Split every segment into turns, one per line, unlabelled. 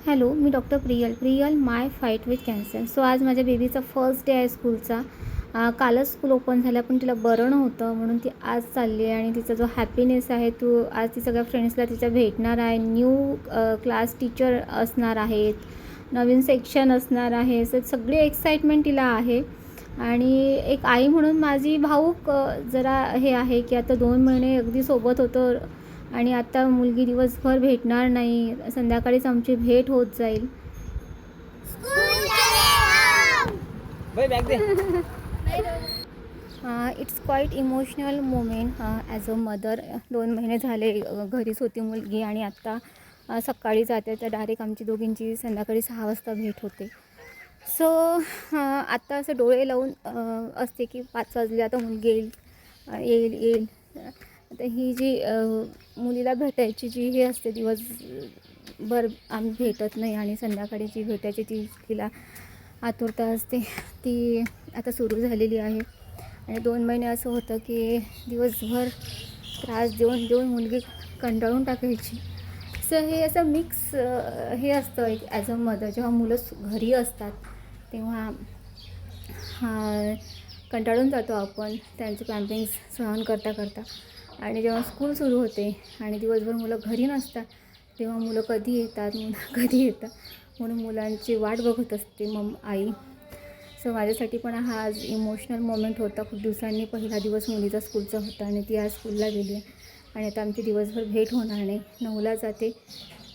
Hello, me doctor Priyal my fight with cancer. So आज माझ्या बेबीचा first day आहे स्कूलचा. कालच स्कूल ओपन झालं पण तिला बरं नव्हतं म्हणून ती आज चालली आहे आणि तिचा जो हॅपीनेस आहे तो आज ती सगळ्या फ्रेंड्सला तिच्या भेटणार आहे. न्यू क्लास टीचर असणार आहेत, नवीन सेक्शन असणार आहे. सगळी एक्साइटमेंट तिला आहे. आणि एक आई म्हणून माझी भाऊक जरा हे आहे की आता 2 महिने अगदी सोबत होतो आणि आता मुलगी दिवसभर भेटणार नाही. संध्याकाळीच आमची भेट होत जाईल. It's quite emotional moment as a mother. 2 महिने झाले घरीच होती मुलगी आणि आत्ता सकाळी जाते तर डायरेक्ट आमची दोघींची संध्याकाळी 6 वाजता भेट होते. सो आत्ता असं डोळे लावून असते की 5 वाजले आता मुलगी येईल. आता ही जी मुलीला भेटायची जी हे असते दिवसभर आम्ही भेटत नाही आणि संध्याकाळी जी भेटायची तिला आतुरता असते ती आता सुरू झालेली आहे. आणि 2 महिने असं होतं की दिवसभर त्रास देऊन मुलगी कंटाळून टाकायची. सो हे असं मिक्स हे असतं एक ॲज अ मदर. जेव्हा मुलं घरी असतात तेव्हा कंटाळून जातो आपण त्यांचं पॅम्पिंग सहन करता आणि जेव्हा स्कूल सुरू होते आणि दिवसभर मुलं घरी नसतात तेव्हा मुलं कधी येतात म्हणून मुलांची वाट बघत असते आई. सो माझ्यासाठी पण हा आज इमोशनल मोमेंट होता. खूप दिवसांनी पहिला दिवस मुलीचा स्कूलचा होता आणि ती आज स्कूलला गेली आहे आणि आता आमची दिवसभर भेट होणार नाही. 9ला जाते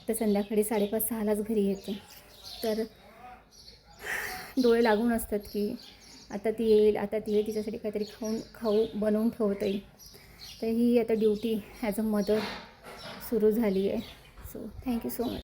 तर संध्याकाळी 5:30-6लाच घरी येते. तर डोळे लागून असतात की आता ती येईल तिच्यासाठी काहीतरी खाऊ बनवून ठेवता येईल. तर ही आता ड्युटी ॲज अ मदर सुरू झाली आहे. So thank you so much.